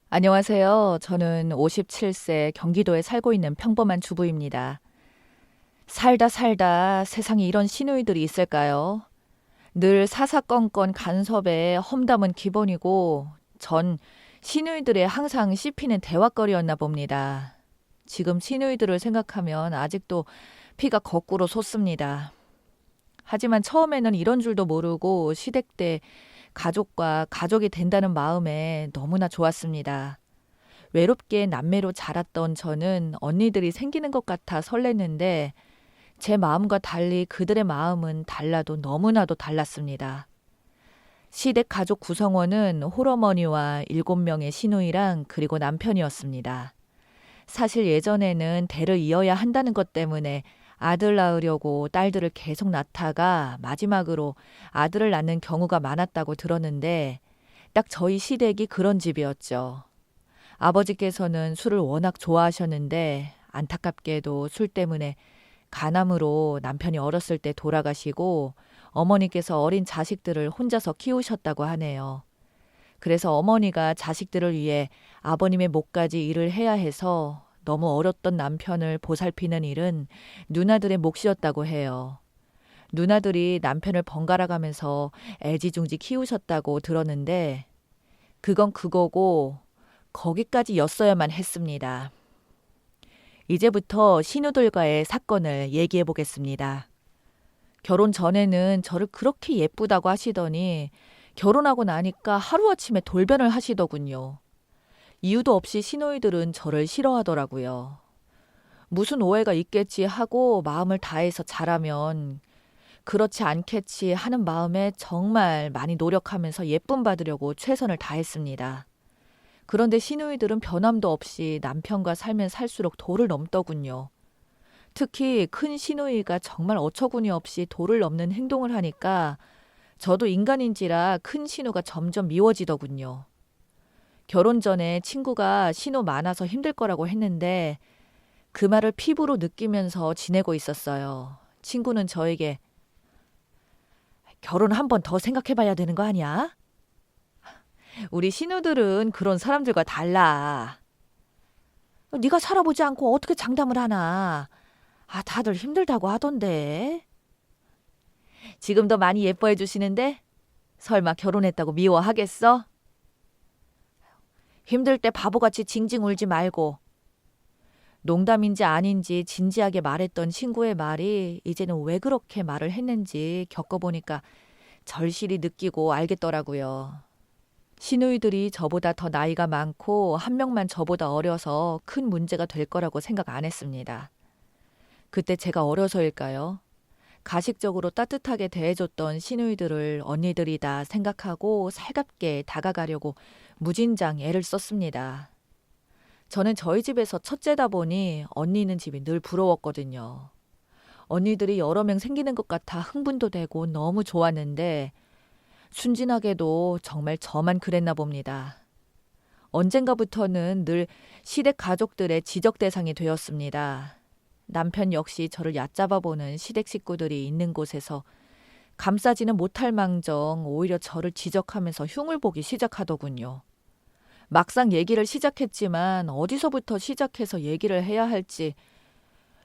안녕하세요. 저는 57세 경기도에 살고 있는 평범한 주부입니다. 살다 살다 세상에 이런 시누이들이 있을까요? 늘 사사건건 간섭에 험담은 기본이고 전 시누이들의 항상 씹히는 대화거리였나 봅니다. 지금 시누이들을 생각하면 아직도 피가 거꾸로 솟습니다. 하지만 처음에는 이런 줄도 모르고 시댁 때 가족과 가족이 된다는 마음에 너무나 좋았습니다. 외롭게 남매로 자랐던 저는 언니들이 생기는 것 같아 설렜는데 제 마음과 달리 그들의 마음은 달라도 너무나도 달랐습니다. 시댁 가족 구성원은 홀어머니와 7명의 시누이랑 그리고 남편이었습니다. 사실 예전에는 대를 이어야 한다는 것 때문에 아들 낳으려고 딸들을 계속 낳다가 마지막으로 아들을 낳는 경우가 많았다고 들었는데 딱 저희 시댁이 그런 집이었죠. 아버지께서는 술을 워낙 좋아하셨는데 안타깝게도 술 때문에 간암으로 남편이 어렸을 때 돌아가시고 어머니께서 어린 자식들을 혼자서 키우셨다고 하네요. 그래서 어머니가 자식들을 위해 아버님의 몫까지 일을 해야 해서 너무 어렸던 남편을 보살피는 일은 누나들의 몫이었다고 해요. 누나들이 남편을 번갈아 가면서 애지중지 키우셨다고 들었는데 그건 그거고 거기까지 였어야만 했습니다. 이제부터 신우들과의 사건을 얘기해 보겠습니다. 결혼 전에는 저를 그렇게 예쁘다고 하시더니 결혼하고 나니까 하루아침에 돌변을 하시더군요. 이유도 없이 시누이들은 저를 싫어하더라고요. 무슨 오해가 있겠지 하고 마음을 다해서 잘하면 그렇지 않겠지 하는 마음에 정말 많이 노력하면서 예쁨 받으려고 최선을 다했습니다. 그런데 시누이들은 변함도 없이 남편과 살면 살수록 도를 넘더군요. 특히 큰 시누이가 정말 어처구니 없이 도를 넘는 행동을 하니까 저도 인간인지라 큰 시누가 점점 미워지더군요. 결혼 전에 친구가 시누 많아서 힘들 거라고 했는데 그 말을 피부로 느끼면서 지내고 있었어요. 친구는 저에게 결혼 한 번 더 생각해 봐야 되는 거 아니야? 우리 시누들은 그런 사람들과 달라. 네가 살아보지 않고 어떻게 장담을 하나. 다들 힘들다고 하던데. 지금도 많이 예뻐해 주시는데 설마 결혼했다고 미워하겠어? 힘들 때 바보같이 징징 울지 말고. 농담인지 아닌지 진지하게 말했던 친구의 말이 이제는 왜 그렇게 말을 했는지 겪어보니까 절실히 느끼고 알겠더라고요. 시누이들이 저보다 더 나이가 많고 한 명만 저보다 어려서 큰 문제가 될 거라고 생각 안 했습니다. 그때 제가 어려서일까요? 가식적으로 따뜻하게 대해줬던 시누이들을 언니들이다 생각하고 살갑게 다가가려고 무진장 애를 썼습니다. 저는 저희 집에서 첫째다 보니 언니 있는 집이 늘 부러웠거든요. 언니들이 여러 명 생기는 것 같아 흥분도 되고 너무 좋았는데 순진하게도 정말 저만 그랬나 봅니다. 언젠가부터는 늘 시댁 가족들의 지적 대상이 되었습니다. 남편 역시 저를 얕잡아 보는 시댁 식구들이 있는 곳에서 감싸지는 못할 망정 오히려 저를 지적하면서 흉을 보기 시작하더군요. 막상 얘기를 시작했지만 어디서부터 시작해서 얘기를 해야 할지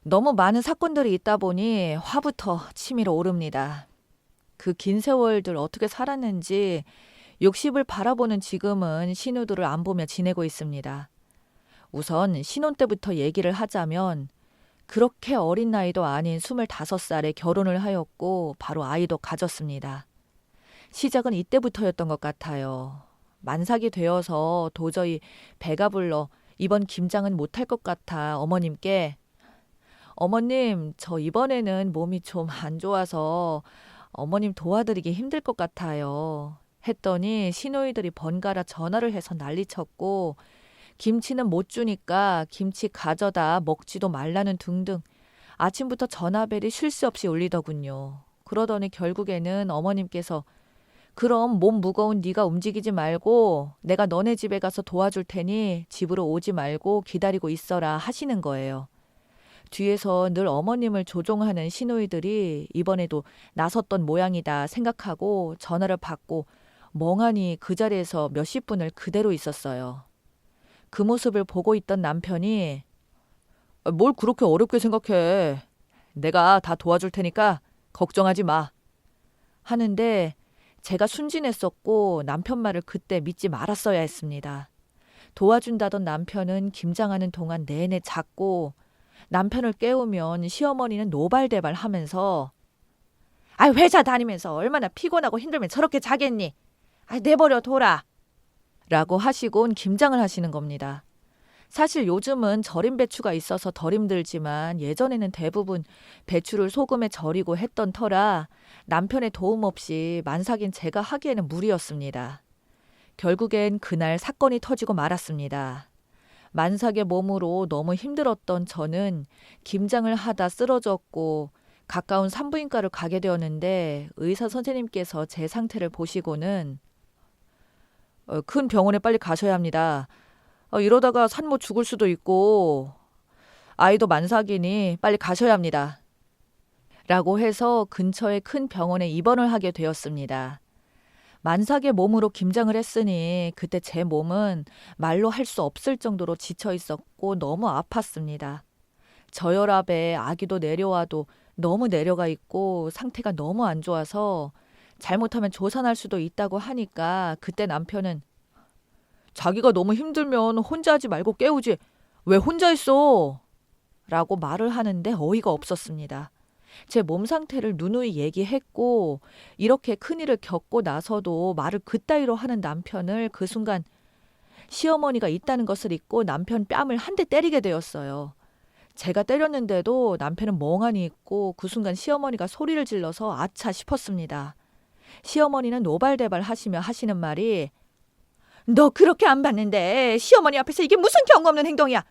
너무 많은 사건들이 있다 보니 화부터 치밀어 오릅니다. 그 긴 세월들 어떻게 살았는지 60을 바라보는 지금은 시누들을 안 보며 지내고 있습니다. 우선 신혼 때부터 얘기를 하자면 그렇게 어린 나이도 아닌 25살에 결혼을 하였고 바로 아이도 가졌습니다. 시작은 이때부터였던 것 같아요. 만삭이 되어서 도저히 배가 불러 이번 김장은 못할 것 같아 어머님께 어머님, 저 이번에는 몸이 좀 안 좋아서 어머님 도와드리기 힘들 것 같아요. 했더니 시누이들이 번갈아 전화를 해서 난리쳤고 김치는 못 주니까 김치 가져다 먹지도 말라는 등등 아침부터 전화벨이 쉴 새 없이 울리더군요. 그러더니 결국에는 어머님께서 그럼 몸 무거운 네가 움직이지 말고 내가 너네 집에 가서 도와줄 테니 집으로 오지 말고 기다리고 있어라 하시는 거예요. 뒤에서 늘 어머님을 조종하는 시누이들이 이번에도 나섰던 모양이다 생각하고 전화를 받고 멍하니 그 자리에서 몇십 분을 그대로 있었어요. 그 모습을 보고 있던 남편이 뭘 그렇게 어렵게 생각해. 내가 다 도와줄 테니까 걱정하지 마. 하는데 제가 순진했었고 남편 말을 그때 믿지 말았어야 했습니다. 도와준다던 남편은 김장하는 동안 내내 잤고 남편을 깨우면 시어머니는 노발대발 하면서 회사 다니면서 얼마나 피곤하고 힘들면 저렇게 자겠니? 내버려 둬라. 라고 하시곤 김장을 하시는 겁니다. 사실 요즘은 절임 배추가 있어서 덜 힘들지만 예전에는 대부분 배추를 소금에 절이고 했던 터라 남편의 도움 없이 만삭인 제가 하기에는 무리였습니다. 결국엔 그날 사건이 터지고 말았습니다. 만삭의 몸으로 너무 힘들었던 저는 김장을 하다 쓰러졌고 가까운 산부인과를 가게 되었는데 의사 선생님께서 제 상태를 보시고는 큰 병원에 빨리 가셔야 합니다. 이러다가 산모 죽을 수도 있고 아이도 만삭이니 빨리 가셔야 합니다. 라고 해서 근처의 큰 병원에 입원을 하게 되었습니다. 만삭의 몸으로 김장을 했으니 그때 제 몸은 말로 할 수 없을 정도로 지쳐 있었고 너무 아팠습니다. 저혈압에 아기도 내려와도 너무 내려가 있고 상태가 너무 안 좋아서 잘못하면 조산할 수도 있다고 하니까 그때 남편은 자기가 너무 힘들면 혼자 하지 말고 깨우지. 왜 혼자 했어? 라고 말을 하는데 어이가 없었습니다. 제 몸 상태를 누누이 얘기했고 이렇게 큰일을 겪고 나서도 말을 그따위로 하는 남편을 그 순간 시어머니가 있다는 것을 잊고 남편 뺨을 한 대 때리게 되었어요. 제가 때렸는데도 남편은 멍하니 있고 그 순간 시어머니가 소리를 질러서 아차 싶었습니다. 시어머니는 노발대발 하시며 하시는 말이 너 그렇게 안 봤는데 시어머니 앞에서 이게 무슨 경고 없는 행동이야.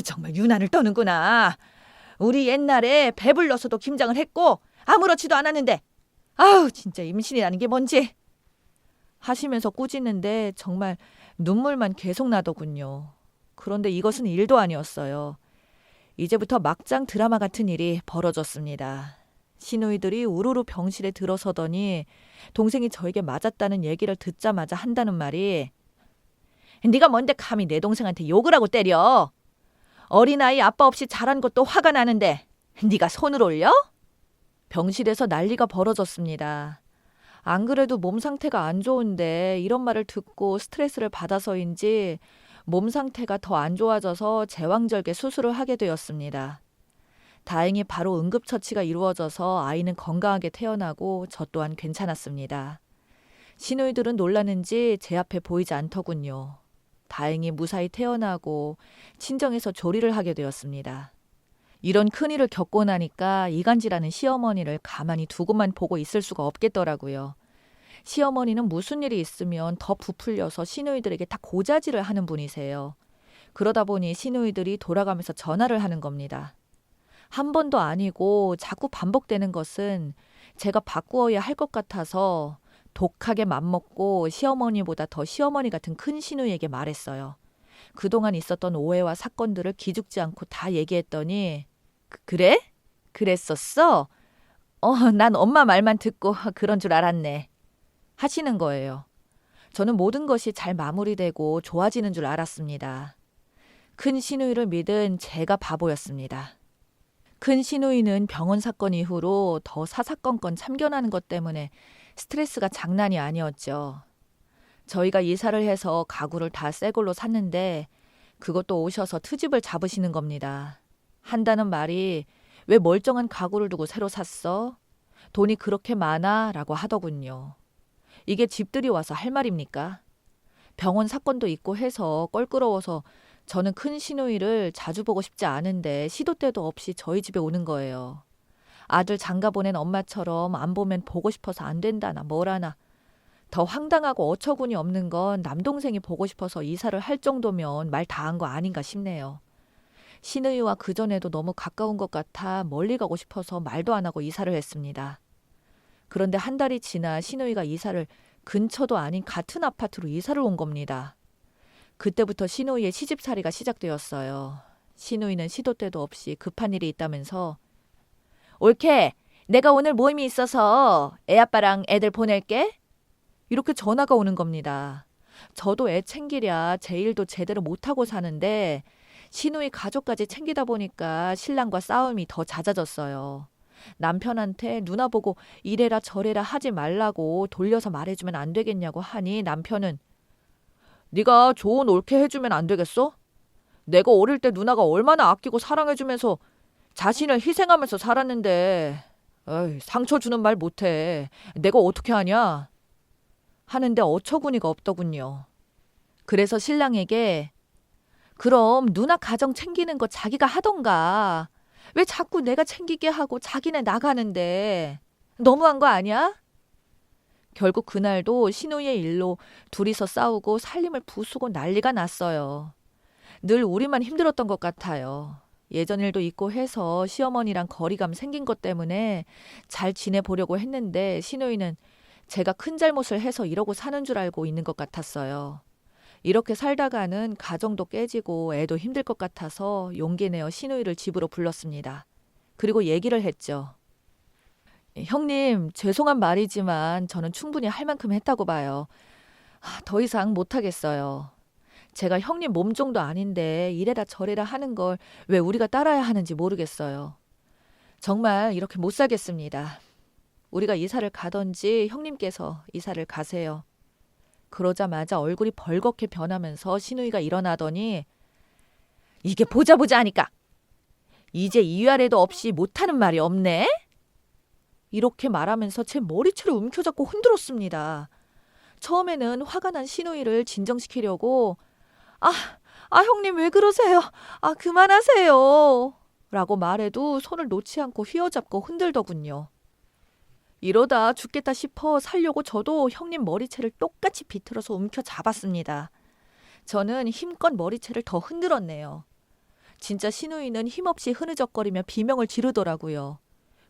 정말 유난을 떠는구나. 우리 옛날에 배불러서도 김장을 했고 아무렇지도 않았는데 진짜 임신이라는 게 뭔지 하시면서 꾸짖는데 정말 눈물만 계속 나더군요. 그런데 이것은 일도 아니었어요. 이제부터 막장 드라마 같은 일이 벌어졌습니다. 시누이들이 우르르 병실에 들어서더니 동생이 저에게 맞았다는 얘기를 듣자마자 한다는 말이 네가 뭔데 감히 내 동생한테 욕을 하고 때려. 어린아이 아빠 없이 자란 것도 화가 나는데 네가 손을 올려? 병실에서 난리가 벌어졌습니다. 안 그래도 몸 상태가 안 좋은데 이런 말을 듣고 스트레스를 받아서인지 몸 상태가 더 안 좋아져서 제왕절개 수술을 하게 되었습니다. 다행히 바로 응급처치가 이루어져서 아이는 건강하게 태어나고 저 또한 괜찮았습니다. 시누이들은 놀라는지 제 앞에 보이지 않더군요. 다행히 무사히 태어나고 친정에서 조리를 하게 되었습니다. 이런 큰일을 겪고 나니까 이간질하는 시어머니를 가만히 두고만 보고 있을 수가 없겠더라고요. 시어머니는 무슨 일이 있으면 더 부풀려서 시누이들에게 다 고자질을 하는 분이세요. 그러다 보니 시누이들이 돌아가면서 전화를 하는 겁니다. 한 번도 아니고 자꾸 반복되는 것은 제가 바꾸어야 할 것 같아서 독하게 맘먹고 시어머니보다 더 시어머니 같은 큰 시누이에게 말했어요. 그동안 있었던 오해와 사건들을 기죽지 않고 다 얘기했더니 그래? 그랬었어? 난 엄마 말만 듣고 그런 줄 알았네. 하시는 거예요. 저는 모든 것이 잘 마무리되고 좋아지는 줄 알았습니다. 큰 시누이를 믿은 제가 바보였습니다. 큰 시누이는 병원 사건 이후로 더 사사건건 참견하는 것 때문에 스트레스가 장난이 아니었죠. 저희가 이사를 해서 가구를 다 새 걸로 샀는데 그것도 오셔서 트집을 잡으시는 겁니다. 한다는 말이 왜 멀쩡한 가구를 두고 새로 샀어? 돈이 그렇게 많아? 라고 하더군요. 이게 집들이 와서 할 말입니까? 병원 사건도 있고 해서 껄끄러워서 저는 큰 시누이를 자주 보고 싶지 않은데 시도 때도 없이 저희 집에 오는 거예요. 아들 장가 보낸 엄마처럼 안 보면 보고 싶어서 안 된다나 뭐라나. 더 황당하고 어처구니 없는 건 남동생이 보고 싶어서 이사를 할 정도면 말 다 한 거 아닌가 싶네요. 시누이와 그전에도 너무 가까운 것 같아 멀리 가고 싶어서 말도 안 하고 이사를 했습니다. 그런데 한 달이 지나 시누이가 이사를 근처도 아닌 같은 아파트로 이사를 온 겁니다. 그때부터 시누이의 시집살이가 시작되었어요. 시누이는 시도 때도 없이 급한 일이 있다면서 올케, 내가 오늘 모임이 있어서 애 아빠랑 애들 보낼게. 이렇게 전화가 오는 겁니다. 저도 애 챙기랴 제 일도 제대로 못하고 사는데 시누이 가족까지 챙기다 보니까 신랑과 싸움이 더 잦아졌어요. 남편한테 누나 보고 이래라 저래라 하지 말라고 돌려서 말해주면 안 되겠냐고 하니 남편은 네가 좋은 옳게 해주면 안 되겠어? 내가 어릴 때 누나가 얼마나 아끼고 사랑해주면서 자신을 희생하면서 살았는데 어이, 상처 주는 말 못해. 내가 어떻게 하냐? 하는데 어처구니가 없더군요. 그래서 신랑에게 그럼 누나 가정 챙기는 거 자기가 하던가. 왜 자꾸 내가 챙기게 하고 자기네 나가는데. 너무한 거 아니야? 결국 그날도 시누이의 일로 둘이서 싸우고 살림을 부수고 난리가 났어요. 늘 우리만 힘들었던 것 같아요. 예전 일도 있고 해서 시어머니랑 거리감 생긴 것 때문에 잘 지내보려고 했는데 시누이는 제가 큰 잘못을 해서 이러고 사는 줄 알고 있는 것 같았어요. 이렇게 살다가는 가정도 깨지고 애도 힘들 것 같아서 용기 내어 시누이를 집으로 불렀습니다. 그리고 얘기를 했죠. 형님, 죄송한 말이지만 저는 충분히 할 만큼 했다고 봐요. 더 이상 못하겠어요. 제가 형님 몸종도 아닌데 이래라 저래라 하는 걸 왜 우리가 따라야 하는지 모르겠어요. 정말 이렇게 못 살겠습니다. 우리가 이사를 가던지 형님께서 이사를 가세요. 그러자마자 얼굴이 벌겋게 변하면서 시누이가 일어나더니 이게 보자 보자 하니까 이제 이위아래도 없이 못하는 말이 없네? 이렇게 말하면서 제 머리채를 움켜잡고 흔들었습니다. 처음에는 화가 난 시누이를 진정시키려고 아, 형님 왜 그러세요? 그만하세요. 라고 말해도 손을 놓지 않고 휘어잡고 흔들더군요. 이러다 죽겠다 싶어 살려고 저도 형님 머리채를 똑같이 비틀어서 움켜잡았습니다. 저는 힘껏 머리채를 더 흔들었네요. 진짜 시누이는 힘없이 흐느적거리며 비명을 지르더라고요.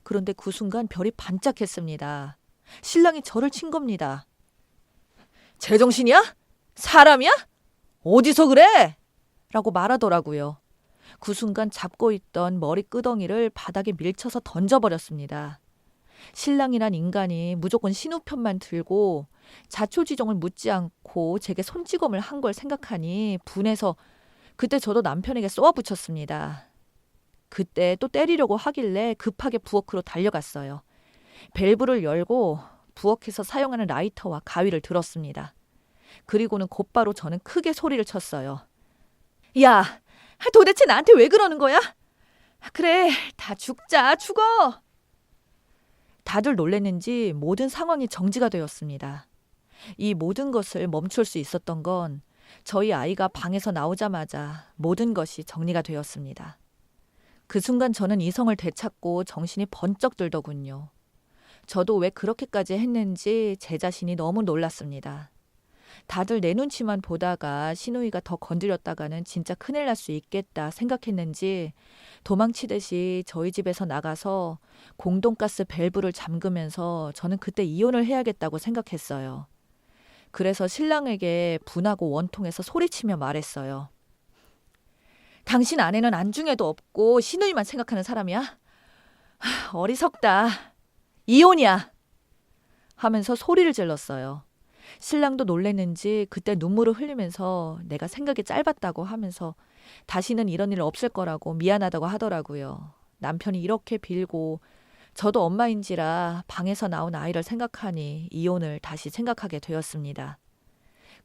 그런데 그 순간 별이 반짝했습니다. 신랑이 저를 친 겁니다. 제정신이야? 사람이야? 어디서 그래? 라고 말하더라고요. 그 순간 잡고 있던 머리 끄덩이를 바닥에 밀쳐서 던져버렸습니다. 신랑이란 인간이 무조건 신우 편만 들고 자초지종을 묻지 않고 제게 손찌검을 한 걸 생각하니 분해서 그때 저도 남편에게 쏘아붙였습니다. 그때 또 때리려고 하길래 급하게 부엌으로 달려갔어요. 밸브를 열고 부엌에서 사용하는 라이터와 가위를 들었습니다. 그리고는 곧바로 저는 크게 소리를 쳤어요. 야, 도대체 나한테 왜 그러는 거야? 그래, 다 죽어. 다들 놀랐는지 모든 상황이 정지가 되었습니다. 이 모든 것을 멈출 수 있었던 건 저희 아이가 방에서 나오자마자 모든 것이 정리가 되었습니다. 그 순간 저는 이성을 되찾고 정신이 번쩍 들더군요. 저도 왜 그렇게까지 했는지 제 자신이 너무 놀랐습니다. 다들 내 눈치만 보다가 시누이가 더 건드렸다가는 진짜 큰일 날 수 있겠다 생각했는지 도망치듯이 저희 집에서 나가서 공동가스 밸브를 잠그면서 저는 그때 이혼을 해야겠다고 생각했어요. 그래서 신랑에게 분하고 원통해서 소리치며 말했어요. 당신 아내는 안중에도 없고 시누이만 생각하는 사람이야? 어리석다. 이혼이야. 하면서 소리를 질렀어요. 신랑도 놀랬는지 그때 눈물을 흘리면서 내가 생각이 짧았다고 하면서 다시는 이런 일 없을 거라고 미안하다고 하더라고요. 남편이 이렇게 빌고 저도 엄마인지라 방에서 나온 아이를 생각하니 이혼을 다시 생각하게 되었습니다.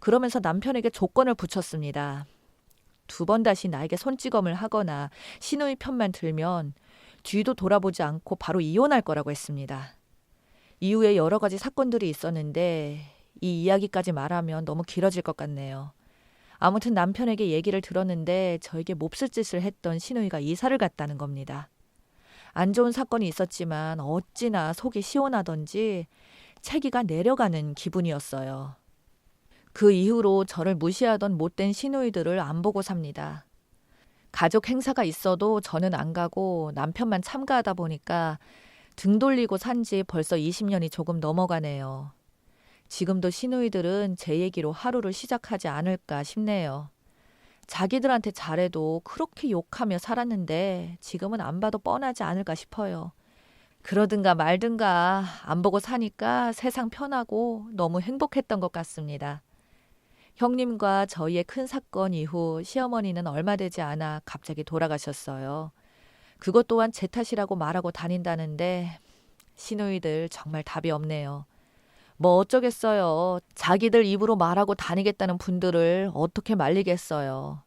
그러면서 남편에게 조건을 붙였습니다. 2번 다시 나에게 손찌검을 하거나 시누이 편만 들면 뒤도 돌아보지 않고 바로 이혼할 거라고 했습니다. 이후에 여러 가지 사건들이 있었는데 이 이야기까지 말하면 너무 길어질 것 같네요. 아무튼 남편에게 얘기를 들었는데 저에게 몹쓸 짓을 했던 시누이가 이사를 갔다는 겁니다. 안 좋은 사건이 있었지만 어찌나 속이 시원하던지 체기가 내려가는 기분이었어요. 그 이후로 저를 무시하던 못된 시누이들을 안 보고 삽니다. 가족 행사가 있어도 저는 안 가고 남편만 참가하다 보니까 등 돌리고 산 지 벌써 20년이 조금 넘어가네요. 지금도 시누이들은 제 얘기로 하루를 시작하지 않을까 싶네요. 자기들한테 잘해도 그렇게 욕하며 살았는데 지금은 안 봐도 뻔하지 않을까 싶어요. 그러든가 말든가 안 보고 사니까 세상 편하고 너무 행복했던 것 같습니다. 형님과 저희의 큰 사건 이후 시어머니는 얼마 되지 않아 갑자기 돌아가셨어요. 그것 또한 제 탓이라고 말하고 다닌다는데 시누이들 정말 답이 없네요. 뭐 어쩌겠어요. 자기들 입으로 말하고 다니겠다는 분들을 어떻게 말리겠어요.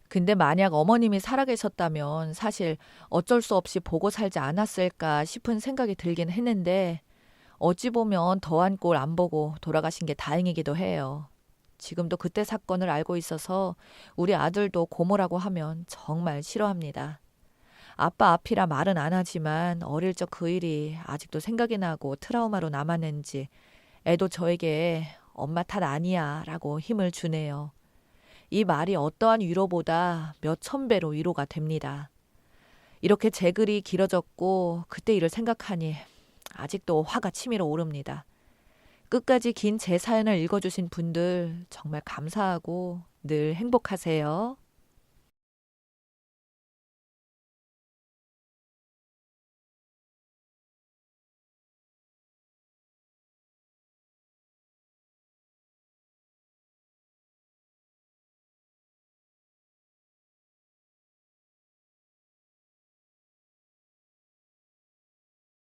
근데 만약 어머님이 살아계셨다면 사실 어쩔 수 없이 보고 살지 않았을까 싶은 생각이 들긴 했는데 어찌 보면 더한 꼴 안 보고 돌아가신 게 다행이기도 해요. 지금도 그때 사건을 알고 있어서 우리 아들도 고모라고 하면 정말 싫어합니다. 아빠 앞이라 말은 안 하지만 어릴 적 그 일이 아직도 생각이 나고 트라우마로 남았는지 애도 저에게 엄마 탓 아니야 라고 힘을 주네요. 이 말이 어떠한 위로보다 몇 천 배로 위로가 됩니다. 이렇게 제 글이 길어졌고 그때 일을 생각하니 아직도 화가 치밀어 오릅니다. 끝까지 긴 제 사연을 읽어주신 분들 정말 감사하고 늘 행복하세요.